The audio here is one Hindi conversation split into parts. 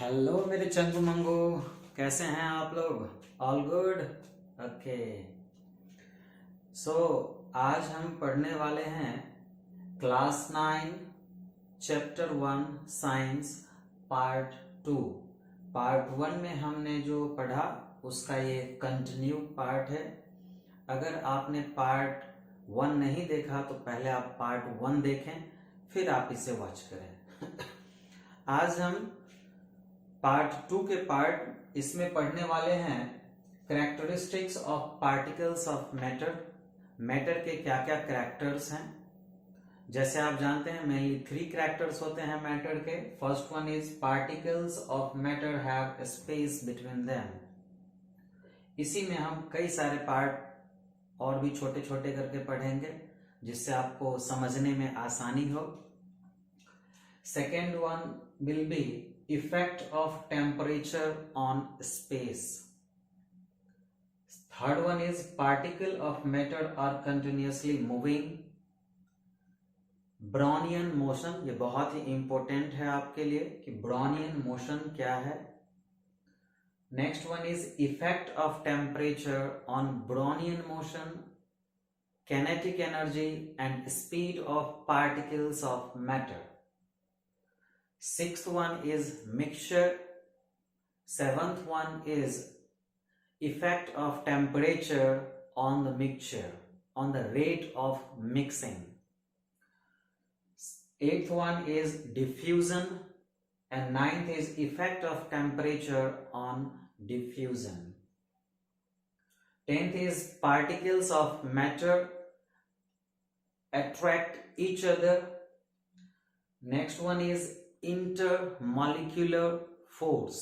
हेलो मेरे चंगू मंगू, कैसे हैं आप लोग? All good? ओके। सो आज हम पढ़ने वाले हैं class 9 chapter 1 science part 2। Part 1 में हमने जो पढ़ा उसका ये कंटिन्यू पार्ट है। अगर आपने पार्ट 1 नहीं देखा तो पहले आप पार्ट 1 देखें, फिर आप इसे वॉच करें। आज हम पार्ट 2 के पार्ट इसमें पढ़ने वाले हैं characteristics of particles of matter. Matter के क्या क्या कैरेक्टर्स हैं। जैसे आप जानते हैं मेनली 3 कैरेक्टर्स होते हैं मैटर के। First one is particles of matter have space between them. इसी में हम कई सारे पार्ट और भी छोटे छोटे करके पढ़ेंगे जिससे आपको समझने में आसानी हो। Second one will be effect of temperature on space. Third one is particle of matter are continuously moving. Brownian motion, ये बहुत ही इंपॉर्टेंट है आपके लिए कि Brownian motion क्या है। Next one is effect of temperature on Brownian motion, kinetic energy and speed of particles of matter. Sixth one is mixture. Seventh one is effect of temperature on the mixture, on the rate of mixing. Eighth one is diffusion and ninth is effect of temperature on diffusion. Tenth is particles of matter attract each other. Next one is intermolecular force,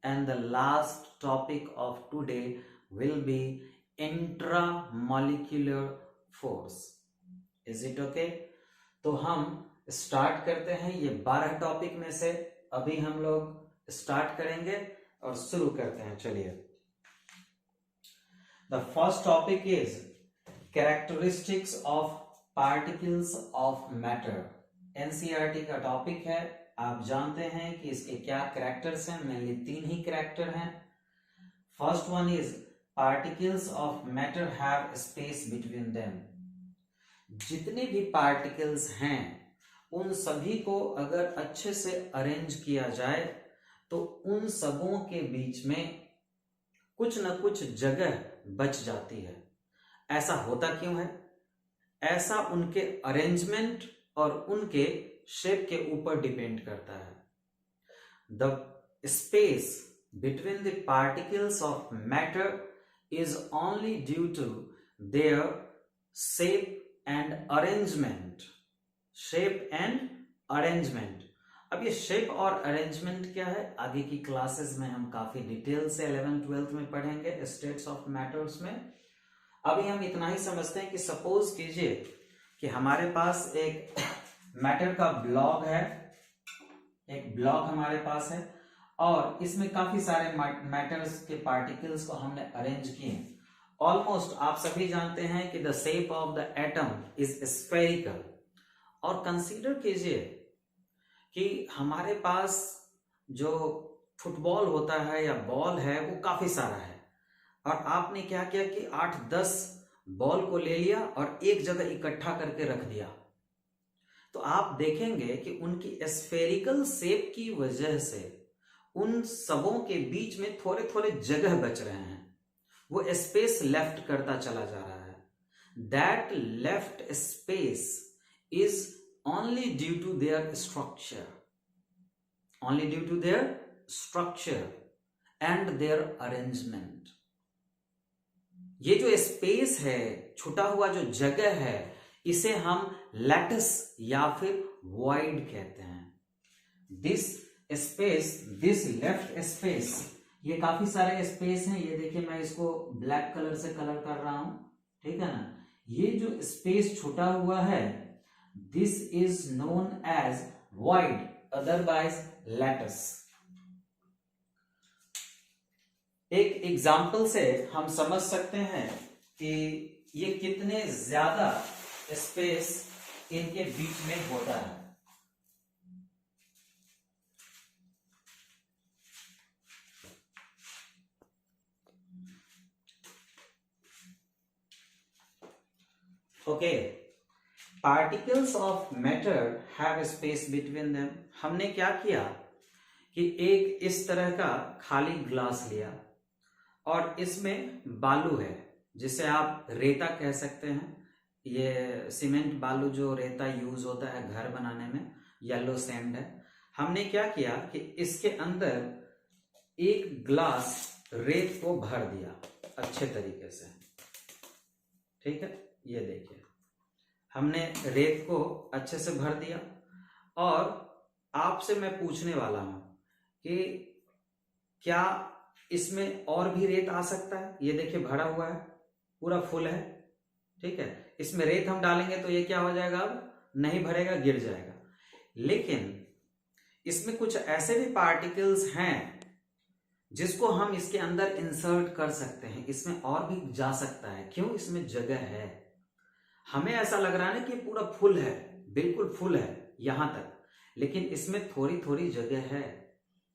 and the last topic of today will be intramolecular force. Is it okay? तो हम स्टार्ट करते हैं। ये 12 टॉपिक में से अभी हम लोग स्टार्ट करेंगे और शुरू करते हैं। चलिए, the first topic is characteristics of particles of matter. NCERT का टॉपिक है। आप जानते हैं कि इसके क्या कैरेक्टर्स हैं। मेनली 3 ही कैरेक्टर हैं। First one is particles of matter have space between them. जितने भी पार्टिकल्स हैं उन सभी को अगर अच्छे से अरेंज किया जाए तो उन सबों के बीच में कुछ न कुछ जगह बच जाती है। ऐसा होता क्यों है? ऐसा उनके अरेंजमेंट और उनके शेप के ऊपर डिपेंड करता है। The space between the particles of matter is only due to their shape and arrangement. Shape and arrangement. अब ये शेप और अरेंजमेंट क्या है, आगे की क्लासेस में हम काफी डिटेल से 11th-12th में पढ़ेंगे स्टेट्स ऑफ मैटर्स में। अभी हम इतना ही समझते हैं कि सपोज कीजिए कि हमारे पास एक मैटर का ब्लॉक है। एक ब्लॉक हमारे पास है और इसमें काफी सारे मैटर्स के पार्टिकल्स को हमने अरेंज किए। ऑलमोस्ट आप सभी जानते हैं कि the shape of the atom is spherical. और कंसीडर कीजिए कि हमारे पास जो फुटबॉल होता है या बॉल है वो काफी सारा है और आपने क्या किया कि 8-10 बॉल को ले लिया और एक जगह इकट्ठा करके रख दिया। तो आप देखेंगे कि उनकी स्फेरिकल शेप की वजह से उन सबों के बीच में थोड़े थोड़े जगह बच रहे हैं। वो स्पेस लेफ्ट करता चला जा रहा है। That left space is only due to their structure. Only due to their structure and their arrangement. ये जो स्पेस है, छुटा हुआ जो जगह है, इसे हम लैटिस या फिर वॉइड कहते हैं। This space, this left space, ये काफी सारे स्पेस हैं। ये देखिए, मैं इसको ब्लैक कलर से कलर कर रहा हूं, ठीक है ना। ये जो स्पेस छुटा हुआ है, this is known as void, otherwise lattice. एक एग्जाम्पल से हम समझ सकते हैं कि ये कितने ज्यादा स्पेस इनके बीच में होता है। Okay, particles of matter have space between them. हमने क्या किया कि एक इस तरह का खाली ग्लास लिया और इसमें बालू है, जिसे आप रेता कह सकते हैं। ये सीमेंट बालू जो रेता यूज होता है घर बनाने में, येलो सैंड है। हमने क्या किया कि इसके अंदर एक ग्लास रेत को भर दिया अच्छे तरीके से। ठीक है, ये देखिए हमने रेत को अच्छे से भर दिया। और आपसे मैं पूछने वाला हूं कि क्या इसमें और भी रेत आ सकता है? ये देखिए भरा हुआ है, पूरा फुल है। ठीक है, इसमें रेत हम डालेंगे तो ये क्या हो जाएगा, अब नहीं भरेगा, गिर जाएगा। लेकिन इसमें कुछ ऐसे भी पार्टिकल्स हैं जिसको हम इसके अंदर इंसर्ट कर सकते हैं, इसमें और भी जा सकता है। क्यों? इसमें जगह है। हमें ऐसा लग रहा है ना कि पूरा फुल है, बिल्कुल फुल है यहां तक, लेकिन इसमें थोड़ी थोड़ी जगह है।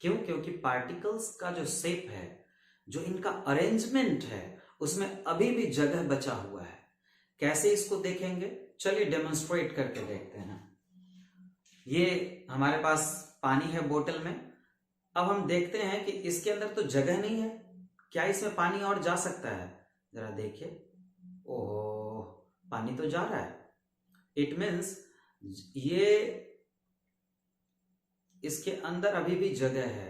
क्यों? क्योंकि पार्टिकल्स का जो शेप है, जो इनका अरेंजमेंट है, उसमें अभी भी जगह बचा हुआ है। कैसे इसको देखेंगे? चलिए डेमोन्स्ट्रेट करके देखते हैं। ये हमारे पास पानी है बोतल में। अब हम देखते हैं कि इसके अंदर तो जगह नहीं है। क्या इसमें पानी और जा सकता है? जरा देखिए, ओह, पानी तो जा रहा है। इट मीन्स ये इसके अंदर अभी भी जगह है।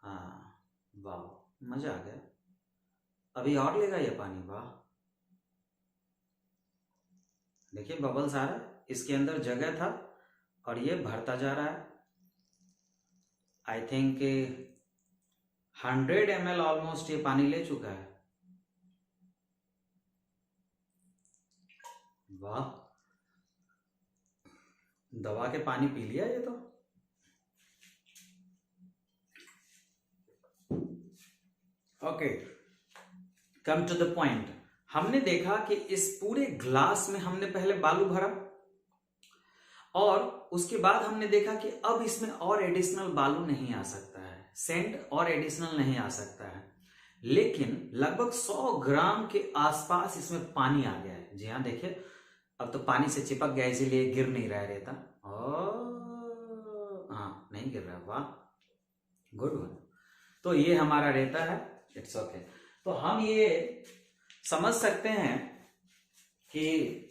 हाँ, वाह, मजा आ गया। अभी और लेगा ये पानी, वाह। देखिए बबल्स आ रहा है, इसके अंदर जगह था और ये भरता जा रहा है। आई थिंक 100 ml ऑलमोस्ट ये पानी ले चुका है। वाह, दबा के पानी पी लिया ये तो। Okay, come to the point. हमने देखा कि इस पूरे ग्लास में हमने पहले बालू भरा और उसके बाद हमने देखा कि अब इसमें और एडिशनल बालू नहीं आ सकता है, सैंड और एडिशनल नहीं आ सकता है। लेकिन लगभग 100 ग्राम के आसपास इसमें पानी आ गया है। जी हाँ, देखिए अब तो पानी से चिपक गया, इसीलिए गिर नहीं रहा है रेता। हाँ, नहीं गिर रहा, वाह, गुड वन। तो ये हमारा रेता है, इट्स ओके। तो हम ये समझ सकते हैं कि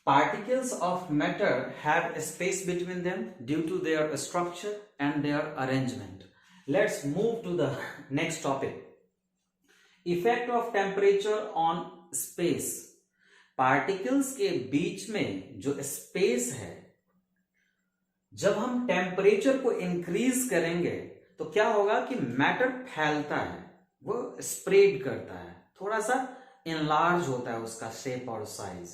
particles of matter have a space between them due to their structure and their arrangement. Let's move to the next topic. Effect of temperature on space. Particles के बीच में जो space है, जब हम टेम्परेचर को इंक्रीज करेंगे तो क्या होगा कि मैटर फैलता है, वो स्प्रेड करता है, थोड़ा सा इनलार्ज होता है उसका शेप और साइज।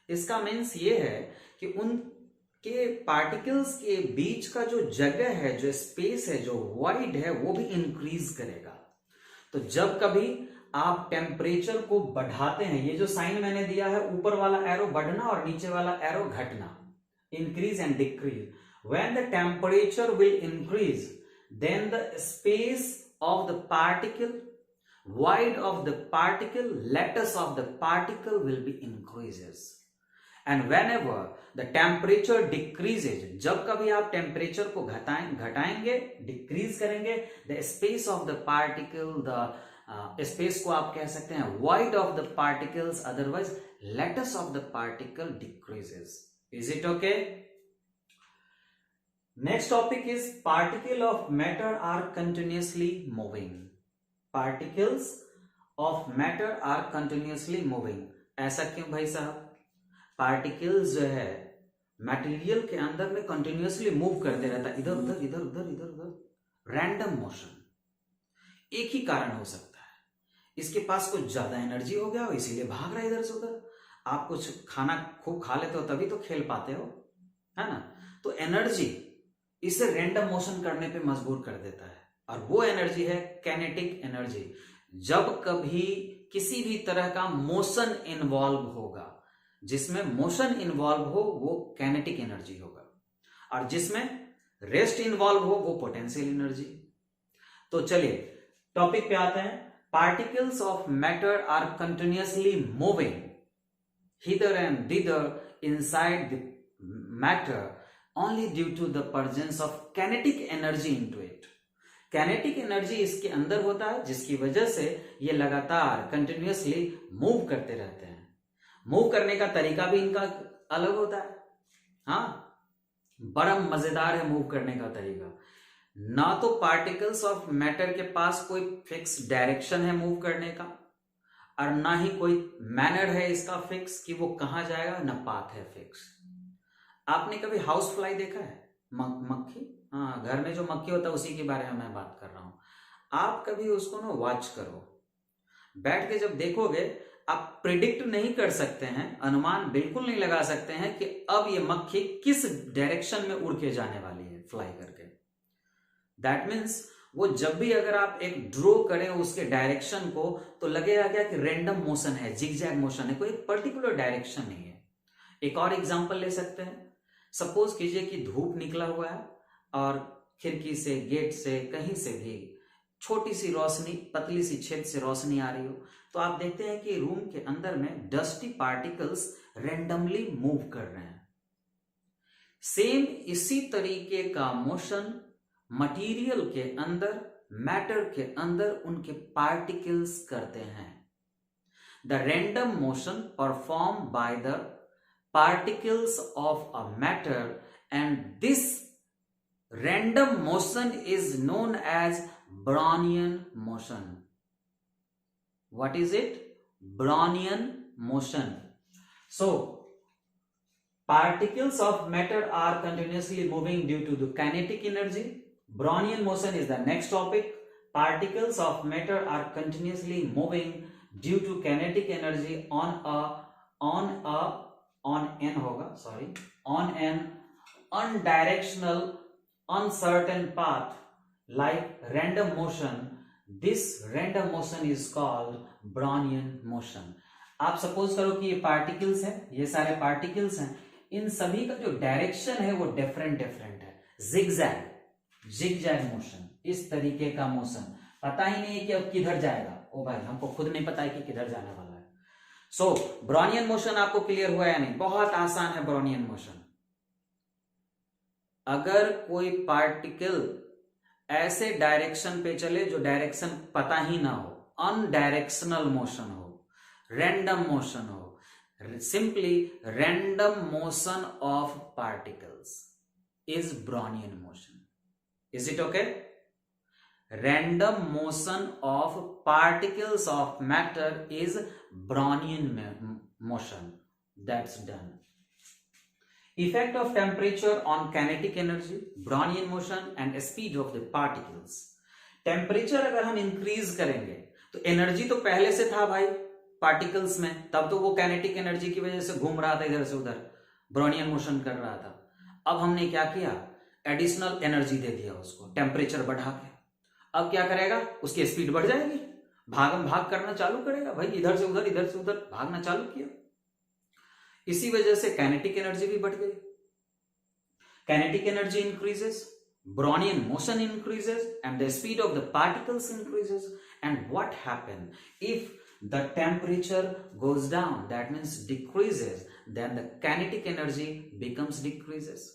इसका मीन्स ये है कि उनके पार्टिकल्स के बीच का जो जगह है, जो स्पेस है, जो वाइड है, वो भी इंक्रीज करेगा। तो जब कभी आप टेम्परेचर को बढ़ाते हैं, ये जो साइन मैंने दिया है, ऊपर वाला एरो बढ़ना और नीचे वाला एरो घटना, increase and decrease. When the temperature will increase, then the space of the particle, wide of the particle, lattice of the particle will be increases. And whenever the temperature decreases, जब कभी आप टेम्परेचर को घटाएंगे, डिक्रीज करेंगे, the space of the particle, the space को आप कह सकते हैं wide of the particles, otherwise lattice of the particle decreases. Is it okay? Next topic is particle of matter are continuously moving. Particles of matter are continuously moving. ऐसा क्यों भाई साहब? पार्टिकल्स जो है मटेरियल के अंदर में कंटिन्यूअसली मूव करते रहता है, इधर उधर इधर उधर इधर उधर, रैंडम मोशन। एक ही कारण हो सकता है, इसके पास कुछ ज्यादा एनर्जी हो गया हो, इसीलिए भाग रहा है इधर से उधर। आप कुछ खाना खूब खा लेते हो तभी तो खेल पाते हो, है ना? तो एनर्जी इसे रैंडम मोशन करने पे मजबूर कर देता है, और वो एनर्जी है कैनेटिक एनर्जी। जब कभी किसी भी तरह का मोशन इन्वॉल्व होगा, जिसमें मोशन इन्वॉल्व हो वो कैनेटिक एनर्जी होगा, और जिसमें रेस्ट इन्वॉल्व हो वो पोटेंशियल एनर्जी। तो चलिए टॉपिक पे आते हैं। Particles of matter are continuously moving hither and thither inside the matter only due to the presence of kinetic energy into it. kinetic energy इसके अंदर होता है, जिसकी वजह से ये लगातार कंटिन्यूअसली मूव करते रहते हैं। मूव करने का तरीका भी इनका अलग होता है। हाँ, बड़ा मजेदार है मूव करने का तरीका। ना तो पार्टिकल्स ऑफ मैटर के पास कोई फिक्स डायरेक्शन है मूव करने का, और ना ही कोई मैनर है इसका फिक्स कि वो कहां जाएगा, ना पाथ है फिक्स। आपने कभी हाउस फ्लाई देखा है? मक्खी, हाँ, घर में जो मक्खी होता है उसी के बारे में मैं बात कर रहा हूं। आप कभी उसको ना वॉच करो, बैठ के जब देखोगे, आप प्रिडिक्ट नहीं कर सकते हैं, अनुमान बिल्कुल नहीं लगा सकते हैं कि अब ये मक्खी किस डायरेक्शन में उड़ के जाने वाली है फ्लाई करके। दैट मीन्स वो जब भी अगर आप एक ड्रॉ करें उसके डायरेक्शन को, तो लगेगा क्या कि रैंडम मोशन है, जिगजैग मोशन है, कोई पर्टिकुलर डायरेक्शन नहीं है। एक और एग्जांपल ले सकते हैं। सपोज कीजिए कि धूप निकला हुआ है और खिड़की से, गेट से, कहीं से भी छोटी सी रोशनी, पतली सी छेद से रोशनी आ रही हो, तो आप देखते हैं कि रूम के अंदर में डस्टी पार्टिकल्स रैंडमली मूव कर रहे हैं। सेम इसी तरीके का मोशन मटेरियल के अंदर, मैटर के अंदर उनके पार्टिकल्स करते हैं। The random motion perform by the particles of a matter, and this random motion is known as Brownian motion. What is it? Brownian motion. So particles of matter are continuously moving due to the kinetic energy. Brownian motion is the next topic. Particles of matter are continuously moving due to kinetic energy on an undirectional, uncertain path like random motion. This random motion is called Brownian motion. आप सपोज करो कि ये पार्टिकल्स हैं, ये सारे पार्टिकल्स हैं, इन सभी का जो डायरेक्शन है वो डिफरेंट है। जिगजैग मोशन, इस तरीके का मोशन, पता ही नहीं है कि अब किधर जाएगा। ओ भाई, हमको खुद नहीं पता है कि किधर जाने वाला है। सो ब्राउनियन मोशन आपको क्लियर हुआ या नहीं? बहुत आसान है ब्राउनियन मोशन। अगर कोई पार्टिकल ऐसे डायरेक्शन पे चले जो डायरेक्शन पता ही ना हो, अनडायरेक्शनल मोशन हो, रैंडम मोशन हो, simply random motion of particles is Brownian motion. Is it okay? Random motion of particles of matter is Brownian motion. That's done. Effect of temperature on kinetic energy, Brownian motion and speed of the particles. Temperature अगर हम इंक्रीज करेंगे तो एनर्जी तो पहले से था भाई पार्टिकल्स में, तब तो वो काइनेटिक एनर्जी की वजह से घूम रहा था इधर से उधर, ब्राउनियन मोशन कर रहा था। अब हमने क्या किया? एडिशनल एनर्जी दे दिया उसको, टेम्परेचर बढ़ा के। अब क्या करेगा? उसकी स्पीड बढ़ जाएगी, भाग करना चालू करेगा भाई, इधर से उधर भागना चालू किया। इसी वजह से काइनेटिक एनर्जी भी बढ़ गई। Kinetic energy increases, Brownian motion increases, and the speed of the particles increases. And what happens if the temperature goes down? That means decreases. Then the kinetic energy becomes decreases.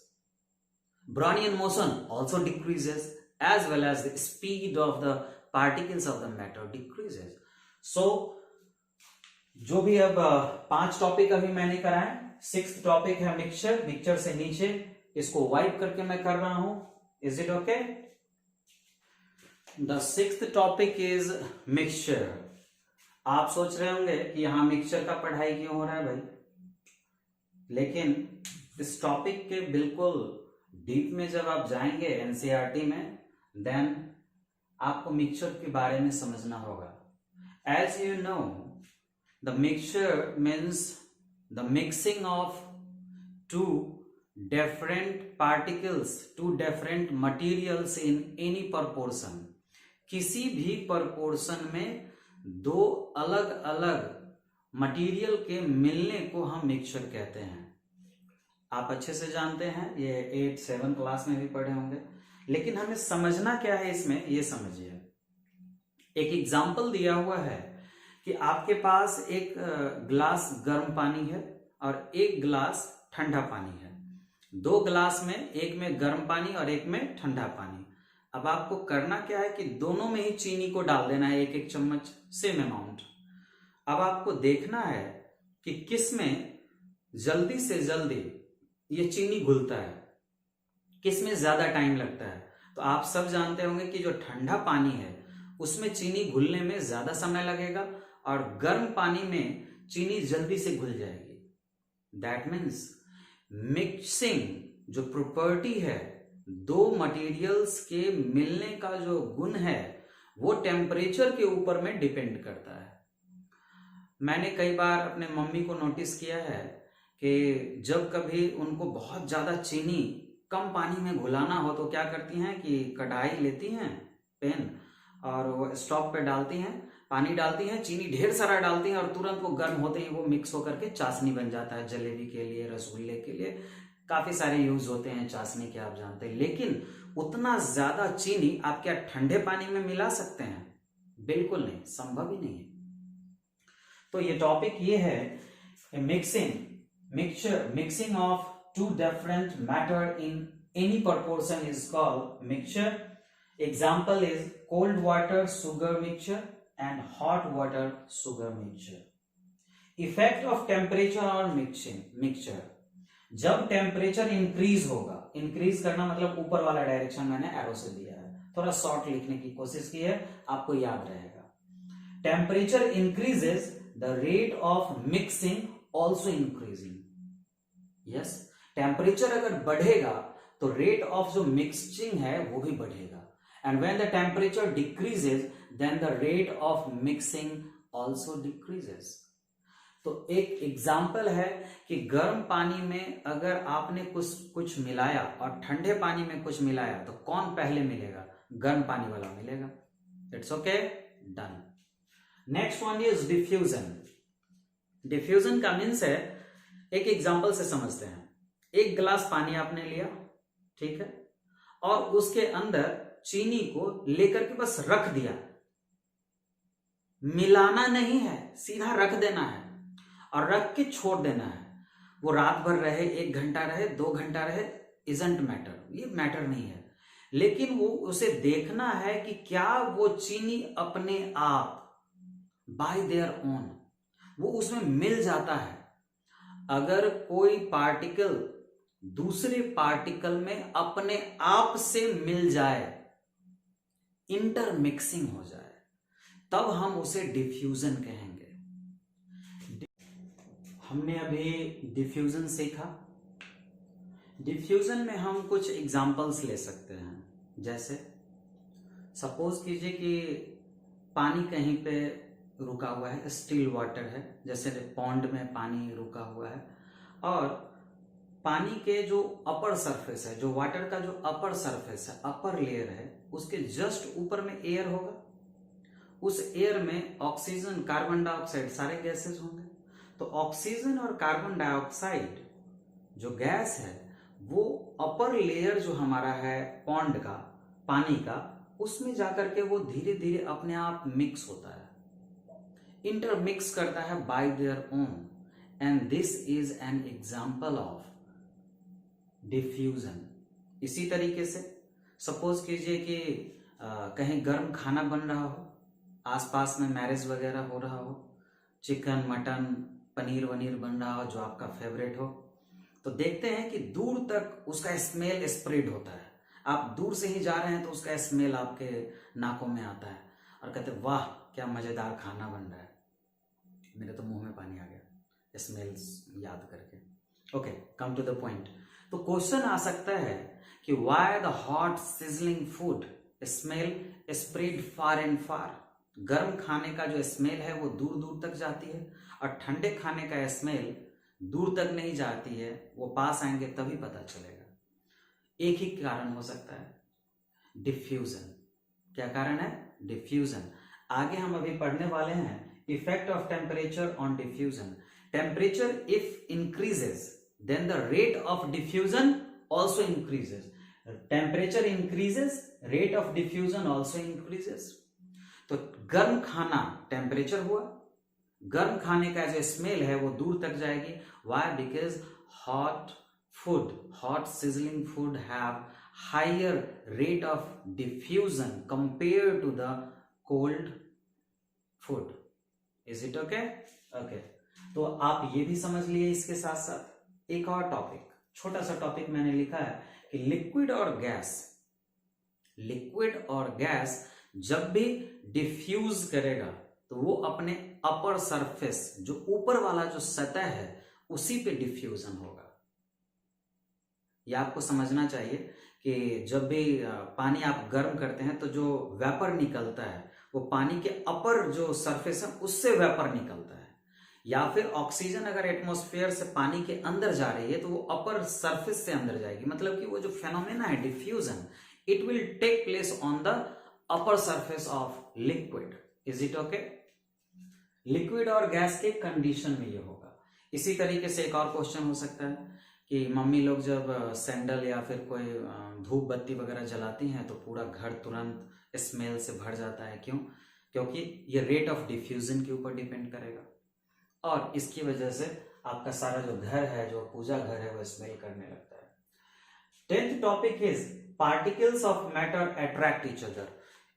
Brownian motion also decreases, as well as the speed of the particles of the matter decreases. So, जो भी अब 5 टॉपिक अभी मैंने कराए, 6th टॉपिक है मिक्सचर। मिक्सचर से नीचे इसको वाइप करके मैं कर रहा हूं। Is it okay? The 6th topic is mixture. आप सोच रहे होंगे कि यहां मिक्सचर का पढ़ाई क्यों हो रहा है भाई, लेकिन इस टॉपिक के बिल्कुल डीप में जब आप जाएंगे एनसीईआरटी में, देन आपको मिक्सचर के बारे में समझना होगा। As you know, the mixture means the mixing of two different particles, two different materials in any proportion. किसी भी proportion में दो अलग अलग मटेरियल के मिलने को हम मिक्सचर कहते हैं। आप अच्छे से जानते हैं, ये 8-7 क्लास में भी पढ़े होंगे, लेकिन हमें समझना क्या है इसमें, ये समझिए। एक एग्जाम्पल दिया हुआ है कि आपके पास एक ग्लास गर्म पानी है और 1 गिलास ठंडा पानी है। 2 गिलास में, एक में गर्म पानी और एक में ठंडा पानी। अब आपको करना क्या है कि दोनों में ही चीनी को डाल देना है, 1-1 चम्मच, सेम अमाउंट। अब आपको देखना है कि किस में जल्दी से जल्दी ये चीनी घुलता है, किस में ज्यादा टाइम लगता है। तो आप सब जानते होंगे कि जो ठंडा पानी है उसमें चीनी घुलने में ज्यादा समय लगेगा और गर्म पानी में चीनी जल्दी से घुल जाएगी। दैट मीन्स मिक्सिंग जो प्रॉपर्टी है, दो मटेरियल्स के मिलने का जो गुण है वो टेम्परेचर के ऊपर में डिपेंड करता है। मैंने कई बार अपने मम्मी को नोटिस किया है कि जब कभी उनको बहुत ज्यादा चीनी कम पानी में घुलाना हो तो क्या करती हैं कि कढ़ाई लेती हैं, पेन, और वो स्टोव पे डालती हैं, पानी डालती हैं, चीनी ढेर सारा डालती हैं और तुरंत वो गर्म होते ही वो मिक्स होकर के चाशनी बन जाता है। जलेबी के लिए, रसगुल्ले के लिए काफी सारे यूज होते हैं चाशनी के, आप जानते हैं। लेकिन उतना ज्यादा चीनी आप क्या ठंडे पानी में मिला सकते हैं? बिल्कुल नहीं, संभव ही नहीं है। तो ये टॉपिक ये है mixing of two different matter in any proportion is called mixture. Example is cold water sugar mixture and hot water sugar mixture. Effect of temperature on mixture. जब टेम्परेचर इंक्रीज होगा, इंक्रीज करना मतलब ऊपर वाला डायरेक्शन मैंने एरो से दिया है, थोड़ा शॉर्ट लिखने की कोशिश की है, आपको याद रहेगा। Temperature increases, the rate of mixing also increasing. Yes, temperature अगर बढ़ेगा तो रेट ऑफ जो मिक्सिंग है वो भी बढ़ेगा। And when the temperature decreases then the rate of mixing also decreases. तो एक एग्जाम्पल है कि गर्म पानी में अगर आपने कुछ मिलाया और ठंडे पानी में कुछ मिलाया तो कौन पहले मिलेगा? गर्म पानी वाला मिलेगा। It's okay, done. Next one is diffusion. Diffusion का मीन्स है, एक एग्जाम्पल से समझते हैं। 1 गिलास पानी आपने लिया, ठीक है, और उसके अंदर चीनी को लेकर के बस रख दिया, मिलाना नहीं है, सीधा रख देना है और रख के छोड़ देना है। वो रात भर रहे, 1 घंटा रहे, 2 घंटा रहे, इजंट मैटर, ये मैटर नहीं है। लेकिन वो उसे देखना है कि क्या वो चीनी अपने आप बाय देयर ओन वो उसमें मिल जाता है। अगर कोई पार्टिकल दूसरे पार्टिकल में अपने आप से मिल जाए, इंटरमिक्सिंग हो जाए, तब हम उसे डिफ्यूजन कहेंगे। हमने अभी डिफ्यूजन सीखा। डिफ्यूजन में हम कुछ एग्जांपल्स ले सकते हैं। जैसे सपोज कीजिए कि पानी कहीं पे रुका हुआ है, स्टिल वाटर है, जैसे पॉन्ड में पानी रुका हुआ है, और पानी के जो अपर सरफेस है, जो वाटर का जो अपर सरफेस है, अपर लेयर है, उसके जस्ट ऊपर में एयर होगा। उस एयर में ऑक्सीजन, कार्बन डाइऑक्साइड, सारे गैसेस होंगे। तो ऑक्सीजन और कार्बन डाइऑक्साइड जो गैस है वो अपर लेयर जो हमारा है पॉन्ड का, पानी का, उसमें जाकर के वो धीरे धीरे अपने आप मिक्स होता है, इंटरमिक्स करता है bye their own, and this is an example of diffusion. इसी तरीके से सपोज कीजिए कि कहीं गर्म खाना बन रहा हो, आसपास में मैरिज वगैरह हो रहा हो, चिकन, मटन, पनीर वनीर बन रहा हो जो आपका फेवरेट हो, तो देखते हैं कि दूर तक उसका स्मेल स्प्रेड होता है। आप दूर से ही जा रहे हैं तो उसका स्मेल आपके नाकों में आता है और कहते हैं वाह क्या मजेदार खाना बन रहा है। मेरे तो मुंह में पानी आ गया स्मेल्स याद करके। Okay, come to the point. तो क्वेश्चन आ सकता है कि why the hot sizzling food smell spread far and far. गर्म खाने का जो स्मेल है वो दूर दूर तक जाती है और ठंडे खाने का स्मेल दूर तक नहीं जाती है, वो पास आएंगे तभी पता चलेगा। एक ही कारण हो सकता है, डिफ्यूजन। क्या कारण है? डिफ्यूजन। आगे हम अभी पढ़ने वाले हैं effect of temperature on diffusion. Temperature if increases then the rate of diffusion also increases. Temperature increases, rate of diffusion also increases. तो गर्म खाना टेम्परेचर हुआ, गर्म खाने का जो स्मेल है वो दूर तक जाएगी। Why? Because hot food, hot sizzling food have higher rate of diffusion compare to the cold food. Is it okay? Okay, तो आप ये भी समझ लिए। इसके साथ साथ एक और टॉपिक, छोटा सा टॉपिक मैंने लिखा है कि लिक्विड और गैस, लिक्विड और गैस जब भी डिफ्यूज करेगा तो वो अपने अपर सरफेस, जो ऊपर वाला जो सतह है, उसी पे डिफ्यूजन होगा। यह आपको समझना चाहिए कि जब भी पानी आप गर्म करते हैं तो जो वेपर निकलता है वो पानी के अपर जो सरफेस है उससे वेपर निकलता है, या फिर ऑक्सीजन अगर एटमॉस्फेयर से पानी के अंदर जा रही है तो वो अपर सरफेस से अंदर जाएगी। मतलब कि वो जो फेनोमेना है diffusion, it will take place on the upper surface of liquid. Is it okay? Liquid और गैस के कंडीशन में ये होगा। इसी तरीके से एक और क्वेश्चन हो सकता है कि मम्मी लोग जब सैंडल या फिर कोई धूप बत्ती वगैरह जलाती हैं तो पूरा घर तुरंत स्मेल से भर जाता है। क्यों? क्योंकि ये रेट ऑफ डिफ्यूजन के ऊपर डिपेंड करेगा, और इसकी वजह से आपका सारा जो घर है, जो पूजा घर है, वो स्मेल करने लगता है। 10th topic is particles of matter attract each other.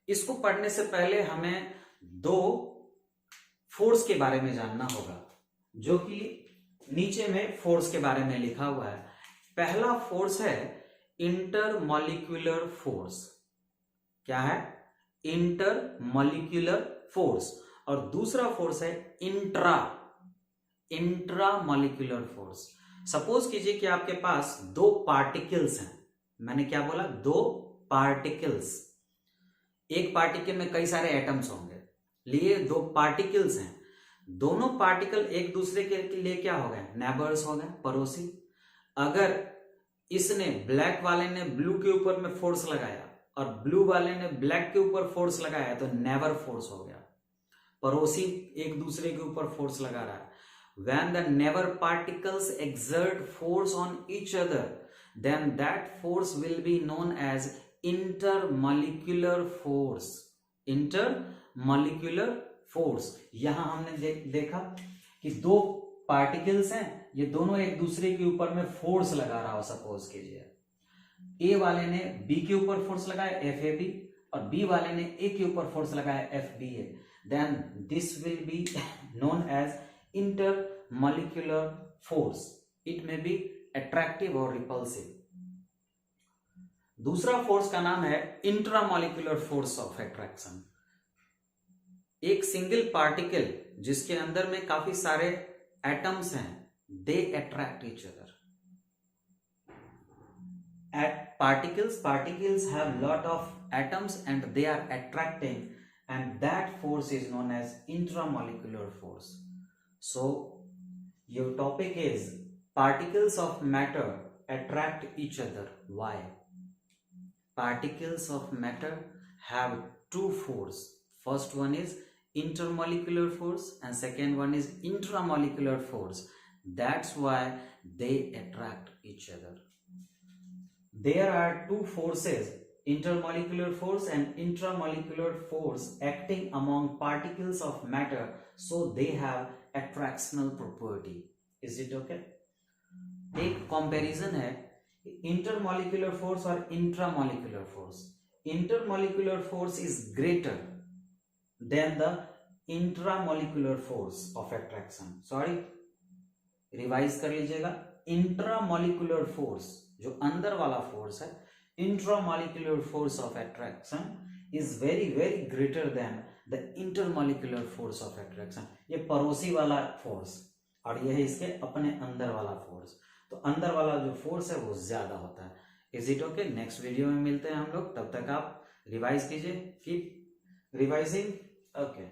इसको पढ़ने से पहले हमें दो फोर्स के बारे में जानना होगा, जो कि नीचे में फोर्स के बारे में लिखा हुआ है। पहला फोर्स है इंटरमॉलिक्यूलर फोर्स। क्या है? Intermolecular force. और दूसरा फोर्स है इंट्रामॉलिक्यूलर फोर्स। सपोज कीजिए कि आपके पास दो पार्टिकल्स हैं। मैंने क्या बोला? दो पार्टिकल्स। एक पार्टिकल में कई सारे एटम्स होंगे, लिए दो पार्टिकल्स हैं। दोनों पार्टिकल एक दूसरे के लिए क्या हो गए? नेबर्स हो गए, पड़ोसी। अगर इसने, ब्लैक वाले ने ब्लू के ऊपर में फोर्स लगाया और ब्लू वाले ने ब्लैक के ऊपर फोर्स लगाया तो नेबर फोर्स हो गया। पड़ोसी एक दूसरे के ऊपर फोर्स लगा रहा है। When the neighbor particles exert force on each other, then that force will be known as intermolecular force. Intermolecular force. यहां हमने देखा कि दो पार्टिकल्स हैं, ये दोनों एक दूसरे के ऊपर में फोर्स लगा रहा हो। सपोज कीजिए ए वाले ने बी के ऊपर फोर्स लगाया FAB, और बी वाले ने ए के ऊपर फोर्स लगाया FBA। Then this will be known as intermolecular force. It may be attractive or repulsive. दूसरा फोर्स का नाम है इंट्रामॉलिक्यूलर फोर्स ऑफ अट्रैक्शन। एक सिंगल पार्टिकल जिसके अंदर में काफी सारे एटम्स हैं, they attract each other. Particles have lot of atoms and they are attracting, and that force is known as intramolecular force. So your topic is particles of matter attract each other. Why? Particles of matter have two force. First one is intermolecular force and second one is intramolecular force. That's why they attract each other. There are two forces, intermolecular force and intramolecular force, acting among particles of matter, so they have attractional property. Is it okay? एक कंपैरिजन है इंटरमॉलिक्यूलर फोर्स और intramolecular force. Intermolecular force is greater than the intramolecular force of attraction. Sorry, revise कर लीजिएगा। इंट्रामॉलिक्यूलर फोर्स, जो अंदर वाला फोर्स है, intramolecular force of attraction is very very greater than the intermolecular force of attraction. ये पड़ोसी वाला फोर्स और ये है इसके अपने अंदर वाला फोर्स। तो अंदर वाला जो फोर्स है वो ज्यादा होता है। Is it okay? Next video में मिलते हैं हम लोग, तब तक आप रिवाइज कीजिए, कीप रिवाइजिंग। ओके।